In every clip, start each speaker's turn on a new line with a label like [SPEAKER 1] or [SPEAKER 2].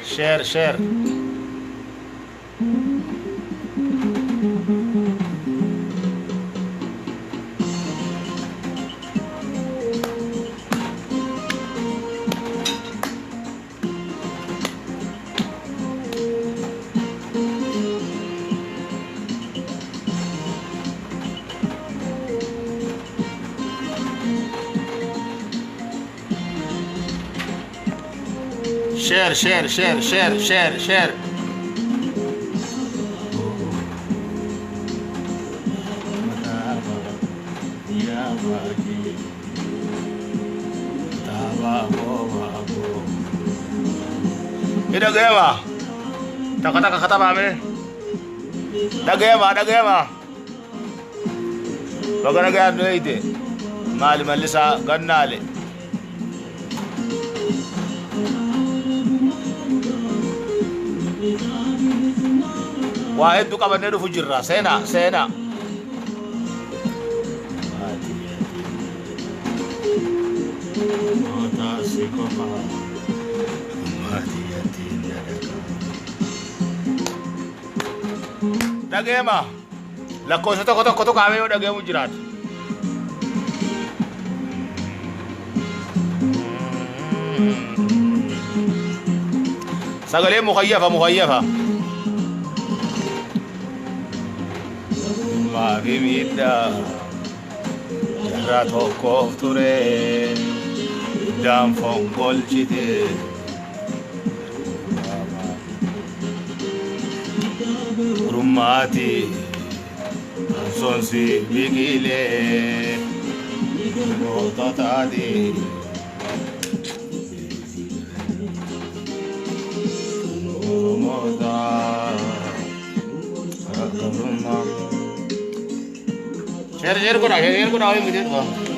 [SPEAKER 1] share share share share share share share share Ida gema taka kata mame dagema bagana ga doite mali malisa gannale واحد دوكا بنيرو في جرا سينا داغيما لا كوسا توكو كاميو داغيمو جرات سغلي مخيفه ما في ميدا جرا توكو توري دام فونغول جيتي rumati sonsi bigile totadi moda share ko na mujhe to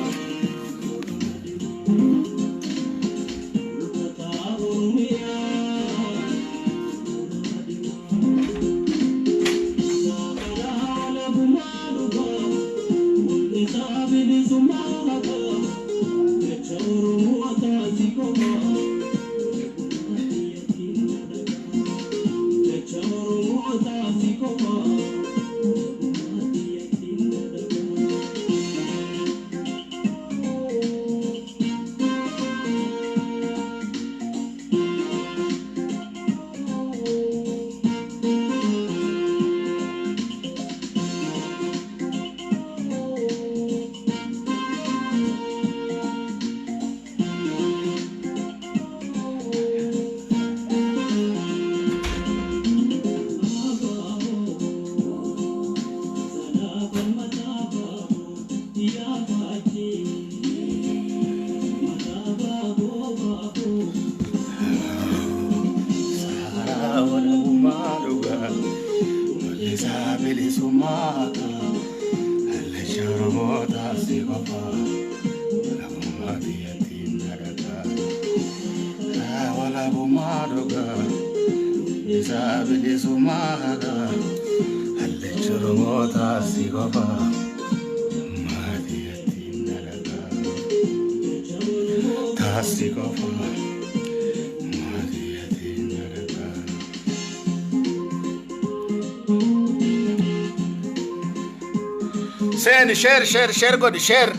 [SPEAKER 1] Sen share god share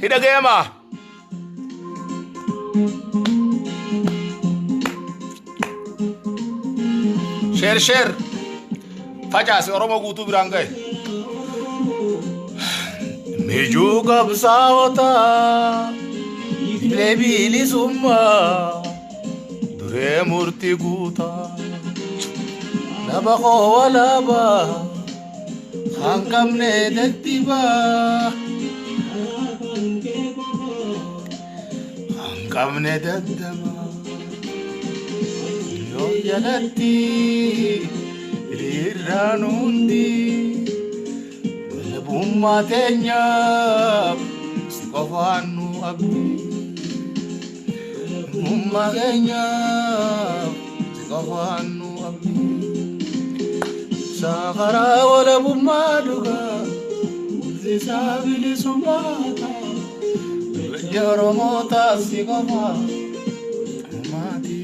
[SPEAKER 1] hida gema share faca si oromoo guutuu biraan gahe meju qabsowotaa leebili summa duree murtii guutaa laba koo laba hangamne daddiba hangamne daddama yo jalatti irraa nundi labummaa teenyaaf si qofaan nu abdi labummaa teenyaaf si qofaan nu abdi Sakara wala bumaduga Zisabili sumata Oromoo taasifama Mati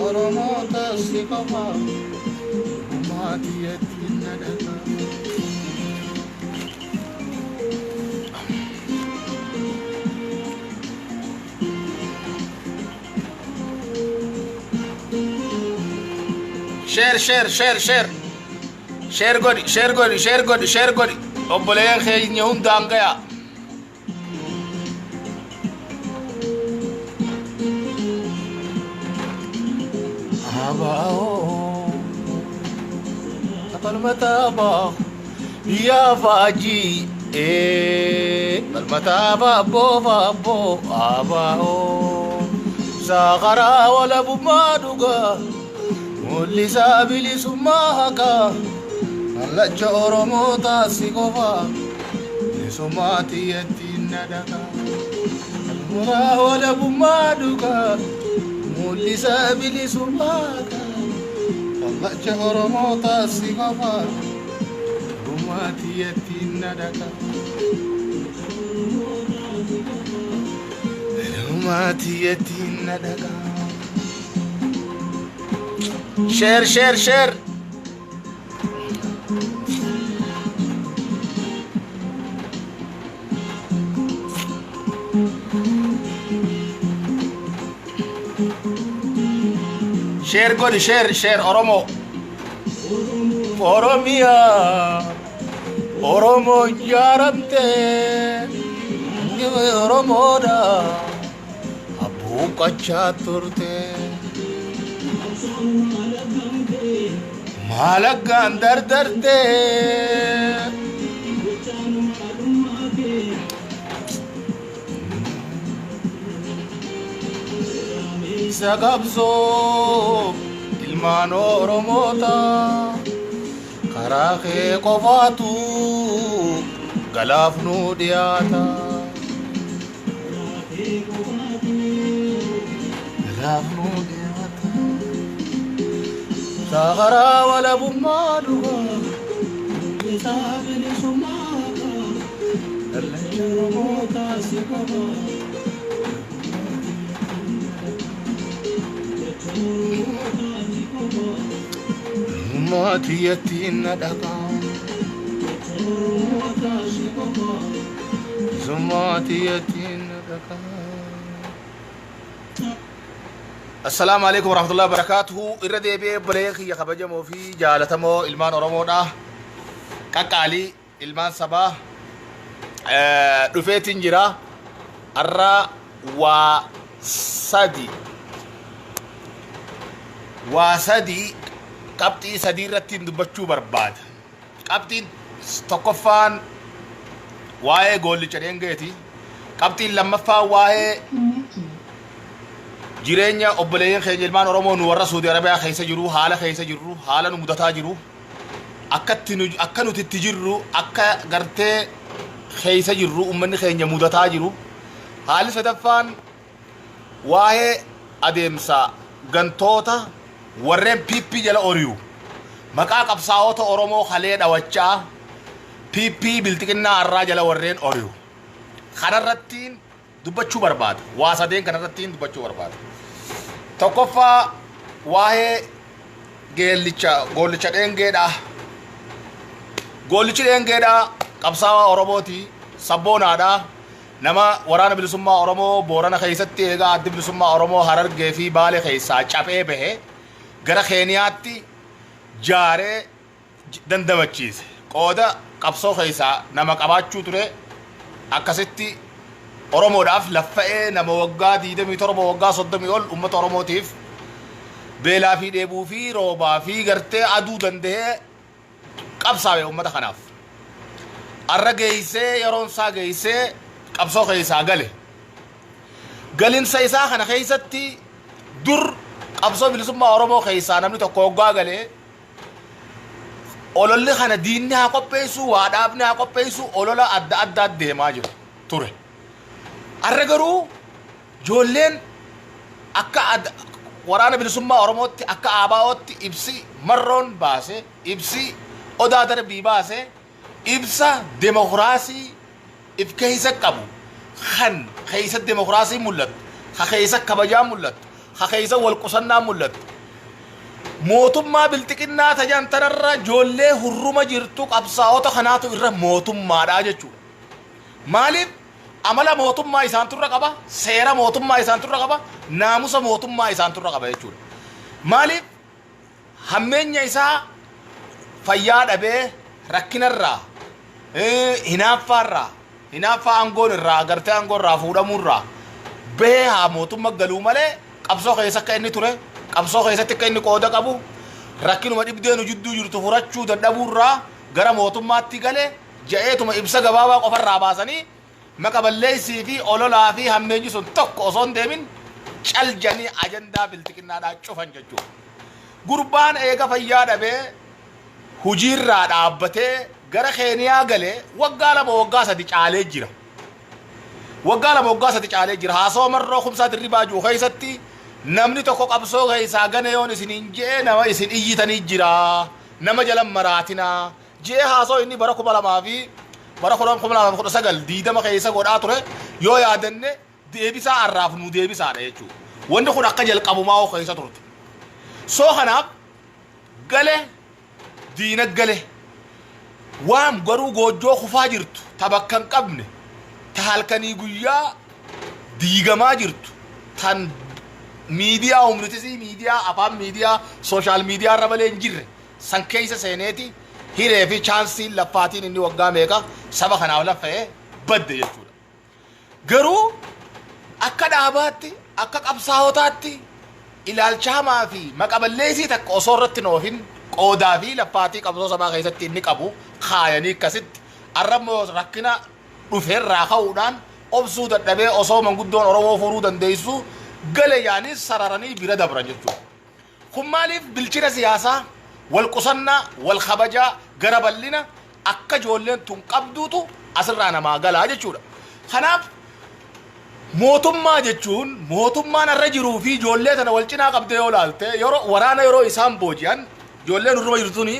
[SPEAKER 1] oromoo taasi qofa ummatiyyatti nadaka share godi obboleen keenya hundaan gaya abao palmataba ya faji palmataba bo abao sagara wala bumaduga mulisa bilisumaka allacha oromoo taasi qofa isumatiyyatti nadaka almuraa wala bumaduga mulisa bilisumaka allacha oromoo taasi qofa isumatiyyatti nadaka isumatiyyatti nadaka share godi share oromo oromia oromo yaramte oromoda abu kacha turte malagan dardarte qabsoo ilmaan oromoota karaa kee qofaatu galaaf nu dhiyaata sagaraa walabummaa dhuga isaa bilisummaaka dallacha oromoota si qaba ummatiyyatti nadaka ummatiyyatti nadaka السلام عليكم ورحمة الله وبركاته. إردي بي بريخ يا خبجمو في جالتمو إلمان أرومودا كاكالي إلمان صباح رفيتين جرا irraa waa sadii qabxii sadii irratti dubbachuu barbaada. Qabxiin tokkoffaan waa'ee goollicha dheengeeti. Qabxiin lammaffaa waa'ee jireenya obboleeyyan keenya ilmaan Oromoo nu warra Saudi Arabiyaa keessa jiru, haala keessa jirru, haala nu mudataa jiru, akka nuti itti jirru, akka gartee keessa jirru, ummanni keenya mudataa jiru. Haalli sadaffaan waa'ee adeemsa gantoota warreen PP jala oriyu maqaa qabsaa'ota Oromoo halee dhawachaa PP biltiqinnaa irraa jala warreen oriyu kanarratti dubbachuu barbaada. Waa sadeen kanarratti dubbachuu barbaada. Tokkoffaa waa'ee goollicha dheengeedha. Goollichi dheengeedha qabsaa'aa Oromooti, sabboonaadha. Nama waraana bilisummaa Oromoo Boorana keessatti eegaa adda bilisummaa Oromoo Harargee fi Baalee keessaa cabee bahe gara Keeniyaatti jaaree dandamachiise. Qooda qabsoo keessaa nama qabaachuu ture. Akkasitti Oromoodhaaf laffa'ee nama waggaa 27 waggaa 30 ol uummata Oromootiif beelaa fi dheebuu fi roobaa fi gartee aduu danda'ee qabsaa'e uummata kanaaf. Arra geessee yeroon isaa geessee qabsoo keessaa gale. Galinsa isaa kana keessatti dur qabsoo bilisummaa Oromoo keessaa namni tokko waggaa galee ololli kana diinni haa qopheessu, waa dhaabni haa qopheessu, olola adda addaa deemaa jiru ture. Arra garuu ijoolleen akka waraana bilisummaa Oromootti akka ABO'tti ibsi marroon baase, ibsi odaa darbii baase, ibsa demokraasii if keessa qabu kan keessa demokraasii mul'atu keessa kabajaa mul'atu keessa wal qusannaa mul'atu mootummaa biltiqinnaa tajan tanarra ijoollee hurruma jirtu qabsaa'ota kanaatu irra mootummaadha jechuudha maaliif amala mootummaa isaan turra qaba seera mootummaa isaan turra qaba naamusa mootummaa isaan turra qaba jechuudha maaliif hammeenya isaa fayyaa dhabee rakkinarraa hinaaffaa aangoon irraa agartee aangoon irraa fuudhamuurraa bee haa mootummaa galuu malee qabsoo keessa akka inni ture qabsoo keessatti akka inni qooda qabu rakkinuma dhibdeenu jidduu jirtu furachuu dadhabuurraa gara mootummaatti gale ja'eetuma ibsa gabaabaa qofarraa baasanii maqaballeessii fi ololaa fi hammeenyi sun tokko osoo hin deemin caljanii ajandaa biltiqinnaadhaa cufan jechuudha. Gurbaan eega fayyaa dhabee hujiirraa dhaabbatee gara Keeniyaa galee waggaa lama waggaa sadi caalee jira. Waggaa lama waggaa sadi caalee jira. Haasoo marroo kumsaa dirribaa jiru keessatti namni tokko qabsoo keessaa gane yoon isiniin jee nama isin iyyitanii jira. Nama jalan maraatinaa jee haasoo inni bara 2000 fi bara 2019 diidama keessa godhaa ture yoo yaadanne deebisaa arraaf nu deebisaadha jechuudha. Wanti kun akka jalqabumaa keessa turte. Soo kanaaf gale diina gale waan garuu goojjoo kufaa jirtu tabakkan qabne ta halkanii guyyaa diigamaa jirtu tan miidiyaa humnitisii miidiyaa afaan miidiyaa sooshaal miidiyaa irra malee hin jirre san keessa seeneeti hiree fi chaansii laffaatiin inni waggaa meeqa saba kanaaf laffa'ee badde jechuudha. Garuu akka dhaabaatti akka qabsaa'otaatti ilaalcha hamaa fi maqaballeessii takka osoo irratti noofin qoodaa fi laffaatii qabsoo sabaa keessatti inni qabu kaayanii akkasitti arrabmoo rakkina dhufeerraa ka'uudhaan obsuu dadhabee osoo manguddoon Oromoo furuu dandeessu gale yaanis sararanii bira dabran jechuudha. Kun maaliif bilchina siyaasaa wal qusannaa wal kabajaa gara bal'ina akka ijoolleen tun qabduutu asirraa namaa galaa jechuudha. Kanaaf mootummaa jechuun mootummaan irra jiruu fi ijoollee tana wal cinaa qabdee yoo laalte yeroo waraana yeroo isaan booji'an ijoolleen uruma jirtuni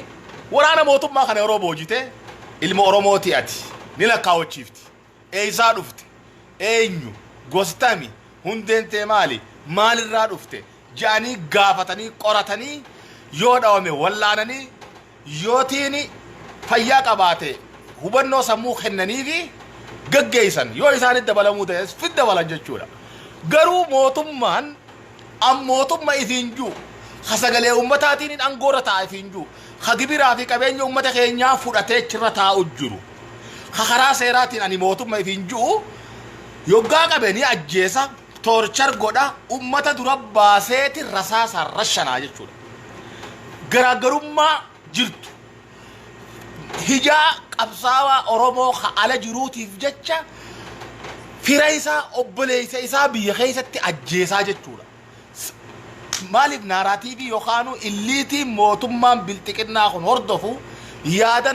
[SPEAKER 1] waraana mootummaa kana yeroo boojite ilma Oromooti ati ni lakkaawwachiifti eeysaa dhufte eenyu gostami hundeen tee maalirraa dhufte jaanii gaafatanii qoratanii yoo dhawame wallaananii yootiin fayyaa qabaate hubannoo sammuu kennanii fi gaggeessan yoo isaanitti dabalamuu ta'es fid dabalan jechuudha. Garuu mootummaan mootummaa ifiin jiru hasagalee ummataatiin angoora ta'a ifiin jiru hagibiraa fi qabeenya ummata keenyaa fudhatee chirra taa'u jiru. Karaa seeraatiin ani mootummaa ifiin jiru yoggaa qabeenii ajjeesa torchar godha ummata dura baaseeti rasaasaan rashanaa jechuudha. Garaagarummaa jirtu hijaa qabsaawaa Oromoo ala jiruutiif jecha fira isaa obboleessa isaa biyya keessatti ajjeesaa jechuudha. Maaliif naaraatiivii yookaan illiitiin mootummaan biltiqinnaa kun hordofu yaada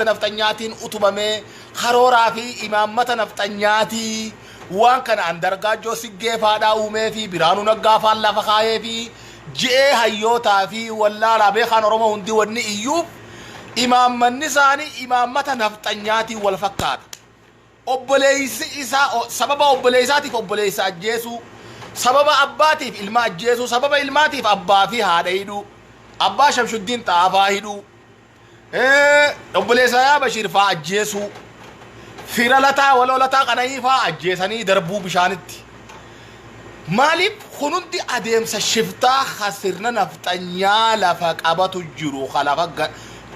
[SPEAKER 1] nafxanyaatiin utubamee karooraa fi imaammata nafxanyaatii waan kana andargaajoo siggeefaadhaa uumee fi biraanuu naggaafaan lafa kaayee fi je'ee hayyootaa fi wallaalaa beekaan Oromoo hundi wanni iyyuu imaammanni isaanii imaammata nafxanyaatiin wal fakkaata. Obboleessi isaa sababa obboleessaatiif obboleessa ajjeesuu sababa abbaatiif ilma ajjeesuu sababa ilmaatiif abbaa fi haadha hidhuu abbaa Shamshuddiin Xaafaa hidhuu obboleessa yaa Bashiir fa'aa ajjeesuu fira lataa walolataa qananii fa'aa ajjeesanii darbuu bishaanitti. Maaliif kunuutti adeemsa shiftaa hasirna nafxanyaa lafa qabatu jiru lafa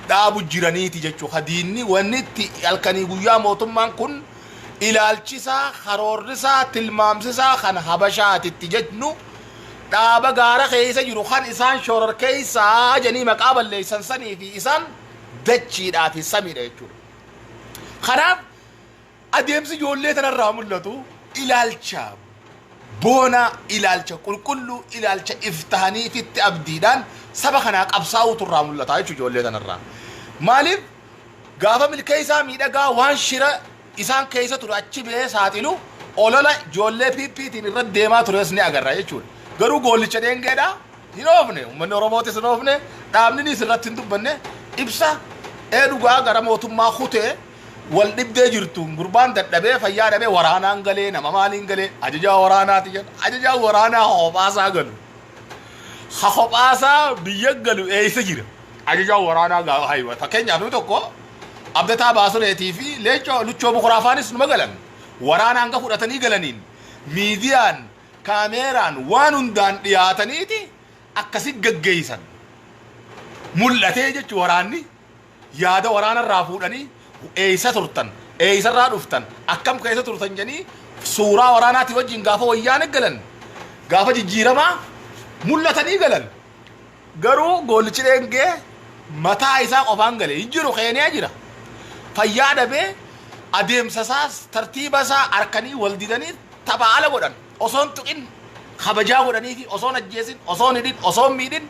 [SPEAKER 1] dhaabu jiraniiti jechuudha. Diinni wanni itti halkanii guyyaa mootummaan kun ilaalchisaa karoorrisaa tilmaamsisaa kan habashaatitti jennu dhaaba gaara keessa jiru kan isaan shoror keessaa janii maqaa balleessan sanii fi isaan dachiidhaa fi samiidha jechuudha. Kanaaf adeemsi ijoollee tanarraa mul'atu ilaalcha boona ilaalcha qulqulluu ilaalcha iftahanii fitti abdiidhaan saba kanaa qabsaa'uutu irraa mul'ata jechuudha ijoollee tanarraa. Maaliif gaafa milkeessaa miidhagaa waan shira isaan keessa ture achi bee saaxilu olola ijoollee PPtiin irra deemaa tures ni agarra jechuudha. Garuu goollicha dheengeedha hin oofne uummanni Oromootis hin oofne dhaabninis irratti hin dubbanne ibsa dhugaa gara mootummaa kutee والنبدأ جرتون قربان تدبي فيا دبي ورانا انقلي نما مالين قلي أججا ورانا تيجن أججا ورانا خباسا قالوا خباسا بيقلوا إيه سجير أججا ورانا قالوا هايوا فكين يعملوا تكو أبدا باسو لتيفي ليش لتشوف خرافانيس نمقلن ورانا انقا فراتني قلنين ميديان كاميران وانوندان دياتنيتي أكسي قجيسان ملتي جت وراني يادا ورانا رافودني eeysa turtan eeysa irraa dhuftan akkam keessa turtan janii suuraa waraanaati wajjin gaafa wayyaan galan gaafa jijjiiramaa mul'atanii galan garuu goolichi dheengee mataa isaa qofaan gale injiru keeniyaa jira fayyaa dhabee adeemsa isaas tartiiba isaa arkanii wal didanii taphaala godhan osoon tuqin kabajaa godhanii fi osoon ajjeesin osoon hidhin osoon miidhin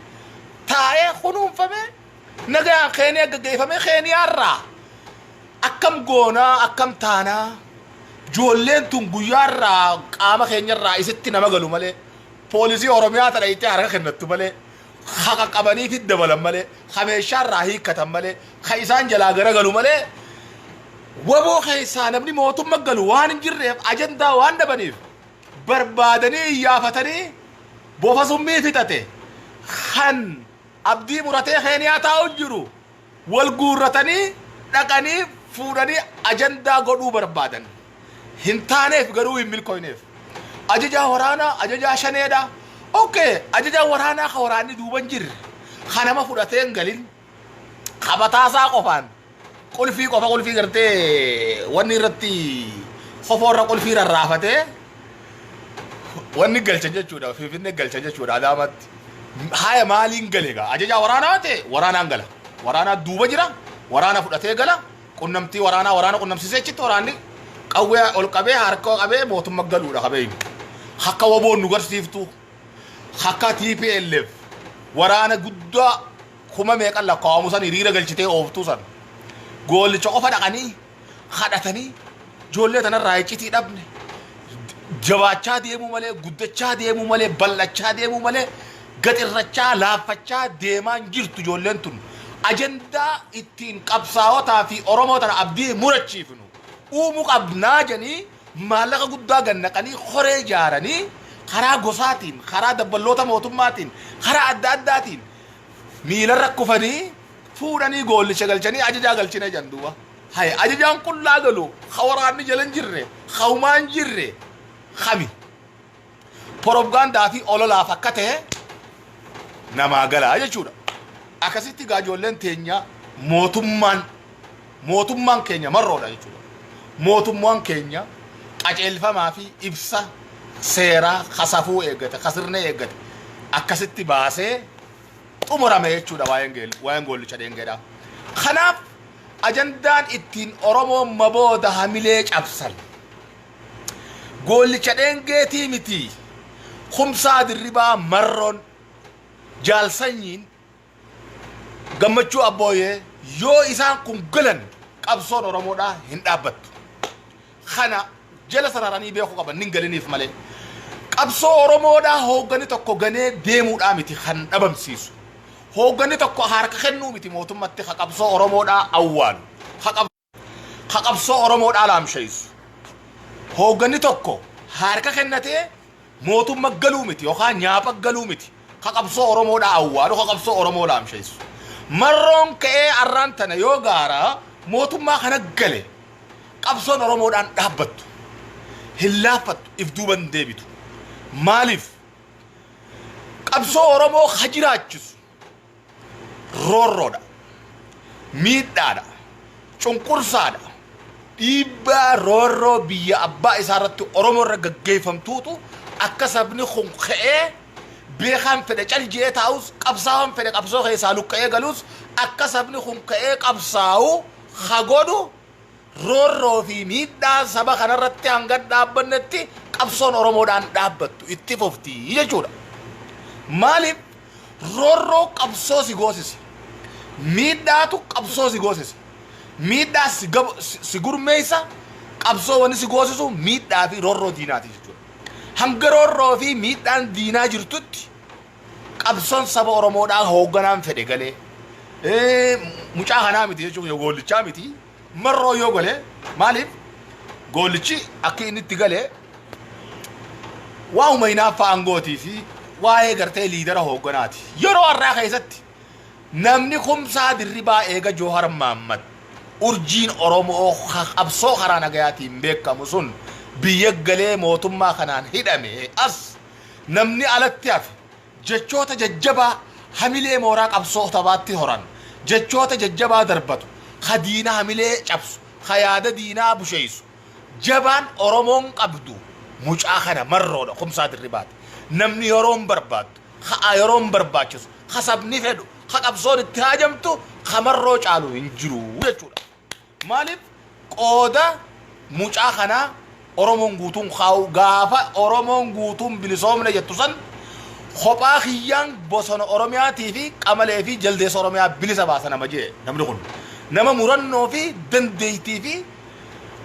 [SPEAKER 1] taa'ee kunuunfamee nagaan keeniyaa gaggeeffamee keeniyaa irraa akkam goonaa akkam taanaa joolleen tun guyyaarraa qaama keenyarraa isitti nama galu malee poolisii oromiyaa tadha itti harka kennattu malee haqa qabanii fi dabalan malee hameeshaarraa hiikkatan malee ka isaan jalaa gara galu malee waboo keessaa namni mootummaa galu waan hin jirreef ajandaa waan dhabaniif barbaadanii iyyafatanii bofa summii fixate kan abdii muratee keeniyaa taa'u jiru wal guurratanii dhaqanii fuudhanii ajandaa godhuu barbaadan hin taaneef garuu hin milkooyneef ajajaa waraanaa ajajaa shaneedha okay ajajaa waraanaa ka waraanni duuban jirre kanama fudhatee hin galin qabataasaa qofaan qulfii qofa qulfii gartee wanni irratti qofoorra qulfii rarraafatee wanni galchan jechuudha finfinnee galchan jechuudha adaamatti haya maaliin galeegaa ajajaa waraanaa ta'e waraanaan gala waraanaa duuba jira waraana fudhatee gala qunnamtii waraana qunnamsiisee achitti waraanni qawwee ol qabee harka qabee mootummaa galuudha qabee akka waboon nu garsiiftu akka TPLF waraana guddaa kuma meeqan lakkaa'amu san hiriira galchitee ooftuu san goolicha qofa dhaqanii kadhatanii ijoollee tanarraa iccitii dhabne jabaachaa deemuu malee guddachaa deemuu malee bal'achaa deemuu malee gaxirrachaa laaffachaa deemaan jirtu ijoolleen tun ajandaa ittiin qabsaawotaa fi oromoo tana abdii murachiifnu uumuu qabnaa janii maallaqa guddaa gannaqanii horee ijaaranii karaa gosaatiin karaa dabballoota mootummaatiin karaa adda addaatiin miilarra kufanii fuudhanii goolicha galchanii ajajaa galchine janduuba hay ajajaan qullaa galu waraanni jalan jirre hawmaan jirre khami propagaandaa fi ololaaf akka ta'e namaa galaa jechuudha akkasitti gaajolleen teenya mootummaan keenya marroodha jechuudha mootummaan keenya qaceelfamaa fi ibsa seeraa kasafuu eeggate kasirnee eeggate akkasitti baasee xumurame jechuudha waa'een goolicha dheengeedha kanaaf ajandaan ittiin oromoon mabooda hamilee cabsan goolicha dheengeetii miti kumsaa dirribaa marroon jaalsanyiin gammachuu abbooyee yoo isaan kun galan qabsoon oromoodhaa hin dhaabbattu kana jala sararanii beekuu qaban nin galiniif malee qabsoo oromoodhaa hooggani tokko ganee deemuudhaa miti kan dhabamsiisu hooggani tokko harka kennuu miti mootummatti ka qabsoo oromoodhaa awwaalu ka qabsoo oromoodhaa laamsheessu hooggani tokko harka kennatee mootummaa galuu miti yookaan nyaapha galuu miti ka qabsoo oromoodhaa awwaalu ka qabsoo oromoo laamsheessu marroon ka'ee arraan tana yoo gaara mootummaa kana gale qabsoon oromoodhaan dhaabbattu hin laaffattu if duuban deebitu maaliif qabsoo oromoo ka jiraachisu roorroodha miidhaadha cunqursaadha dhiibbaa roorroo biyya abbaa isaarratti oromoo irra gaggeeffamtuutu akka sabni kun ka'ee beekan fedhe caljee taa'us qabsaa'an fedhe qabsoo keessaa luqqa'ee galus akka sabni kun ka'ee qabsaa'u hagodhu roorroo fi miidhaa saba kanarratti hanga dhaabbannetti qabsoon oromoodhaan dhaabbattu itti fufti jechuudha maaliif roorroo qabsoo si goosise miidhaatu qabsoo si goosise miidhaa si gurmeessa qabsoo wani si goosisu miidhaa fi roorroo diinaati jechuudha hanga roorroo fi miidhaan diinaa jirtutti qabsoon saba oromoodhaa hoogganaan fedhe galee mucaa kanaa miti jechuudha goolichaa miti marroo yoo gale maaliif goolichi akka inni itti gale waa umaynaa faangootii fi waa'ee gartee liidara hoogganaati yeroo har'aa keessatti namni kumsaa dirribaa eega Joohar Mahammad urjiin Oromoo qabsoo karaa nagayaatiin beekamu sun biyya galee mootummaa kanaan hidhame as namni alatti hafe jechoota jajjabaa hamilee mooraa qabsoo tabaatti horan jechoota jajjabaa darbatu khadiina hamilee cabsu khayaada diinaa busheessu jabaan Oromoon qabdu mucaa kana marroodha kumsaa dirribaati namni yeroon barbaadu haa yeroon barbaachisu khasabni fedhu qabsoon itti haajamtu khamarroo caalu hin jiru jechuudha maaliif qooda mucaa kana Oromoon guutuun khaa'u gaafa Oromoon guutuun bilisoomne jettu san kophaa kiyyaan bosona Oromiyaatii fi qamalee fi jaldeessa Oromiyaa bilisa baasa nama jee namni kun nama murannoo fi dandeettii fi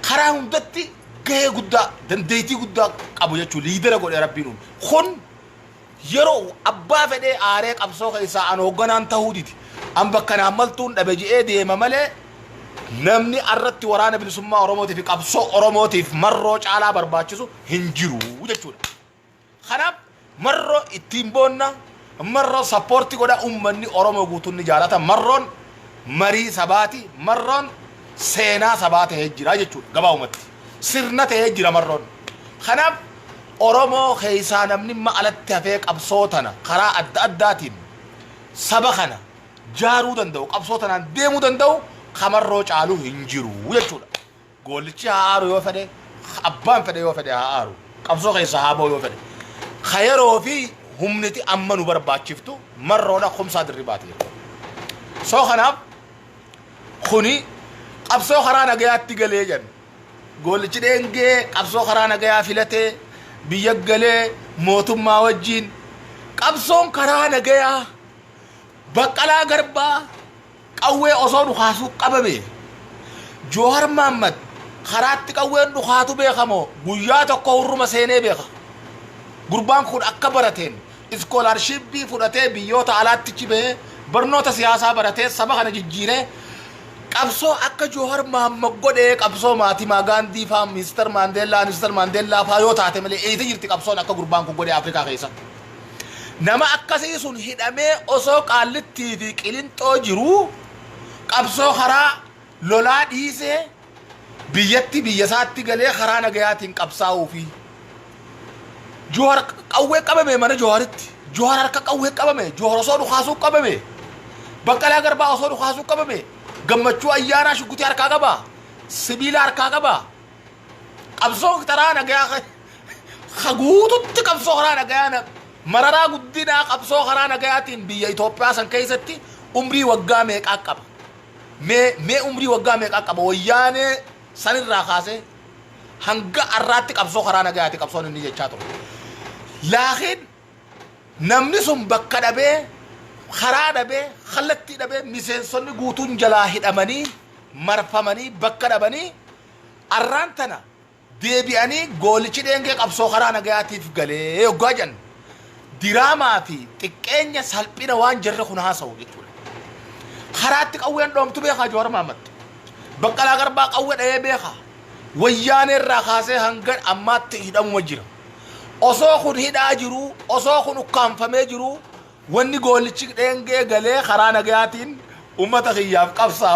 [SPEAKER 1] karaa hundatti gahee guddaa dandeettii guddaa qabu jechuun liidera godhe rabbiin kun yeroo abbaa fedhee aaree qabsoo keessaa an hoogganaan ta'uu diti an bakka naammaltuun dhabe je'ee deema malee namni arratti waraana bilisummaa Oromootiif qabsoo Oromootiif marroo caalaa barbaachisu hin jiru jechuudha. Kanaaf marroo ittiin boonna marroo sappoortii godha uummanni Oromoo guutuun ni jaalata marroon marii sabaati marroon seenaa sabaa ta'ee jira jechuudha gabaabumatti sirna ta'ee jira marroon. Kanaaf Oromoo keessaa namni maalatti hafee qabsoo tana karaa adda addaatiin saba kana jaaruu danda'u qabsoo tanaan deemuu danda'u kamarroo caaluu hin jiru jechuudha. Goolichi haa aaru yoo fedhe abbaan fedhe yoo fedhe haa aaru qabsoo keessaa haa ba'u yoo fedhe khayeroo fi humniti amma nu barbaachiftu marroodha kumsaa dirribaati. Soo kanaaf kuni qabsoo karaa nagayaatti galee jenna. Goolichi dheengee qabsoo karaa nagayaa filatee biyya galee mootummaa wajjin qabsoon karaa nagayaa Baqqalaa Garbaa qawwee osoo dhukaasuu qabame Joohar Mahammad karaatti qawween dhukaatu beekamoo guyyaa tokko hurruma seenee beeka gurbaan kun akka barateen iskoolarshipii fudhatee biyyoota alaatti bahee barnoota siyaasaa baratee saba kana jijjiiree qabsoo akka Joohar Mahammad godhee qabsoo Maatimaa Gaandii faa Mister Maandeellaa faa yoo taate malee eeyita jirti qabsoon akka gurbaan kun godhee Afrikaa keessa nama akkasii sun hidhamee osoo qaallittii fi qilinxoo jiru qabsoo karaa lolaa dhiisee biyyatti biyyasaatti galee karaa nagayaatiin qabsaa'uu fi Joohar qawwee qabame mana Jooharitti Joohar harka qawwee qabame Joohar osoo dhukaasuu qabame Baqqalaa Garbaa osoo dhukaasuu qabame gammachuu ayyaanaa shuggutii harkaa qaba sibiila harkaa qaba qabsoo karaa nagayaa guututti qabsoo karaa nagayaa mararaa guddinaa qabsoo karaa nagayaatiin biyya Itoophiyaa san keessatti umrii waggaa meeqaa qaba mee umrii waggaa meeqaa qaba wayyaanee sanirraa kaasee hanga arraatti qabsoo karaa nagayaatti qabsoon inni jechaa ture laakiin namni sun bakka dhabee karaa dhabee kallattii dhabee miseensonni guutuun jalaa hidhamanii marfamanii bakka dhabanii arraan tana deebi'anii goolichi dheengee qabsoo karaa nagayaatiif galee yoggaa jenna diraamaa fi xiqqeenya salphina waan jarre kun haasa'u jechuudha. Karaatti qawween dhoomtu beekaa Joohar Mahammad Baqqalaa Garbaa qawwee dhahee beekaa wayyaanee irraa kaasee hanga ammaatti hidhamuma jira. Osoo kun hidhaa jiru osoo kun ukkaanfamee jiru wanni goolichi dheengee galee karaa nagayaatiin ummata kiyyaaf qabsaa'u